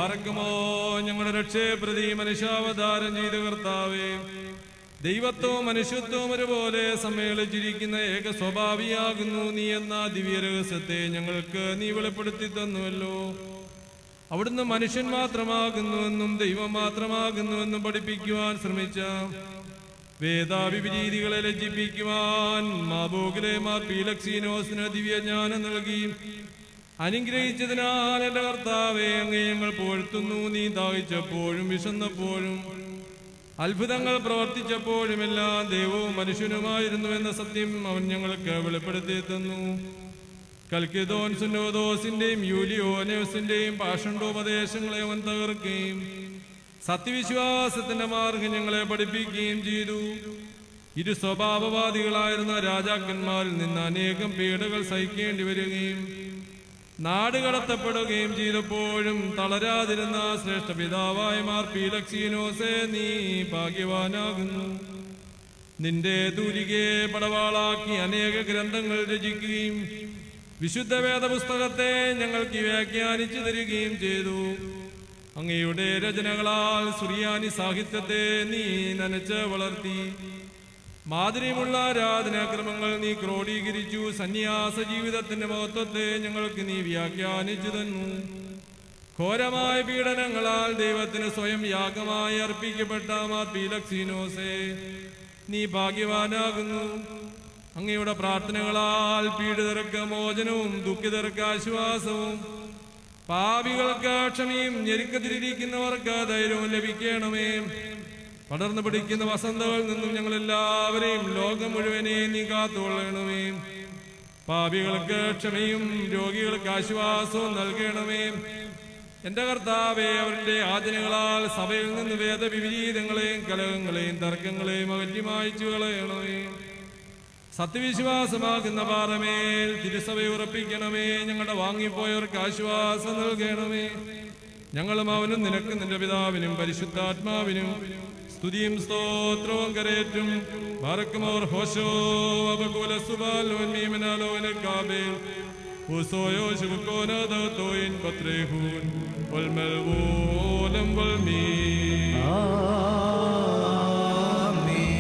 പാറക്കുമോ ഞങ്ങളുടെ രക്ഷയെ പ്രതി മനുഷ്യാവതാരം ചെയ്ത കർത്താവേ, ദൈവത്വവും മനുഷ്യത്വവും ഒരുപോലെ സമ്മേളിച്ചിരിക്കുന്ന ഏക സ്വഭാവിയാകുന്നു നീ എന്ന ദിവ്യരഹസ്യത്തെ ഞങ്ങൾക്ക് നീ വെളിപ്പെടുത്തി തന്നുവല്ലോ. അവിടുന്ന് മനുഷ്യൻ മാത്രമാകുന്നുവെന്നും ദൈവം മാത്രമാകുന്നുവെന്നും പഠിപ്പിക്കുവാൻ ശ്രമിച്ച വേദാവിപരീതികളെ ലജ്ജിപ്പിക്കുവാൻ മാബോഗിലെ മാർ പീലക്സീനോസിന് ദിവ്യജ്ഞാനം നൽകി അനുഗ്രഹിച്ചതിനാൽ എന്റെ കർത്താവേ, അങ്ങേ ഞങ്ങൾ പുകഴ്ത്തുന്നു. നീ ദാഹിച്ചപ്പോഴും വിശന്നപ്പോഴും അത്ഭുതങ്ങൾ പ്രവർത്തിച്ചപ്പോഴുമെല്ലാം ദൈവവും മനുഷ്യനുമായിരുന്നു എന്ന സത്യം അവൻ ഞങ്ങൾക്ക് വെളിപ്പെടുത്തി തന്നു. കൽക്കിദോൻ സുന്നോദോസിന്റെയും യൂലിയോനോസിന്റെയും പാഷണ്ഡോപദേശങ്ങളെ അവൻ തകർക്കുകയും സത്യവിശ്വാസത്തിന്റെ മാർഗം ഞങ്ങളെ പഠിപ്പിക്കുകയും ചെയ്തു. ഇരു സ്വഭാവവാദികളായിരുന്ന രാജാക്കന്മാരിൽ നിന്ന് അനേകം പീഡകൾ സഹിക്കേണ്ടി വരികയും നാട് കടത്തപ്പെടുകയും ചെയ്തപ്പോഴും തളരാതിരുന്ന ശ്രേഷ്ഠ പിതാവായ മാർ പീലക്സീനോസേ, നീ ഭാഗ്യവാനാകുന്നു. നിന്റെ തൂലികയെ പടവാളാക്കി അനേക ഗ്രന്ഥങ്ങൾ രചിക്കുകയും വിശുദ്ധ വേദപുസ്തകത്തെ ഞങ്ങൾക്ക് വ്യാഖ്യാനിച്ചു തരികയും ചെയ്തു. അങ്ങയുടെ രചനകളാൽ സുറിയാനി സാഹിത്യത്തെ നീ നനച്ച് വളർത്തി. മാധുര്യമുള്ള ആരാധനാക്രമങ്ങൾ നീ ക്രോഡീകരിച്ചു. സന്യാസ ജീവിതത്തിന്റെ മഹത്വത്തെ ഞങ്ങൾക്ക് നീ വ്യാഖ്യാനിച്ചു തന്നു. ഘോരമായ പീഡനങ്ങളാൽ ദൈവത്തിന് സ്വയം യാഗമായി അർപ്പിക്കപ്പെട്ട മാർ പീലക്സീനോസേ, നീ ഭാഗ്യവാനാകുന്നു. അങ്ങയുടെ പ്രാർത്ഥനകളാൽ പീഡിതർക്ക് മോചനവും ദുഃഖിതർക്ക് ആശ്വാസവും പാപികൾക്ക് ക്ഷമയും ഞെരുക്കത്തിലിരിക്കുന്നവർക്ക് ധൈര്യവും ലഭിക്കണമേ. പടർന്നു പിടിക്കുന്ന വസന്തകളിൽ നിന്നും ഞങ്ങളെല്ലാവരെയും ലോകം മുഴുവനെയും നീ കാത്തുകൊള്ളണമേ. പാപികൾക്ക് ക്ഷമയും രോഗികൾക്ക് ആശ്വാസവും നൽകണമേ. എന്റെ കർത്താവേ, അവരുടെ ആചരണങ്ങളാൽ സഭയിൽ നിന്ന് വേദവിപരീതങ്ങളെയും കലഹങ്ങളെയും തർക്കങ്ങളെയും അകറ്റി മായ്ച്ചു കളയണമേ. സത്യവിശ്വാസമാകുന്ന പാറമേൽ തിരുസഭയെ ഉറപ്പിക്കണമേ. ഞങ്ങളുടെ വാങ്ങിപ്പോയവർക്ക് ആശ്വാസം നൽകണമേ. ഞങ്ങളും അവനും നിനക്ക് നിന്റെ പിതാവിനും പരിശുദ്ധാത്മാവിനും സ്തുതിയും സ്തോത്രവും കരേറ്റും. ബാറക്കുമോർ ഹോശോ അബകുല സുബാലോൻ മീമനാലോൻ കാബേൽ ഉസോയോ ശുകോനദതോയിൻ പത്രേഹൂൻ വൽമൽവോലം വൽമീ.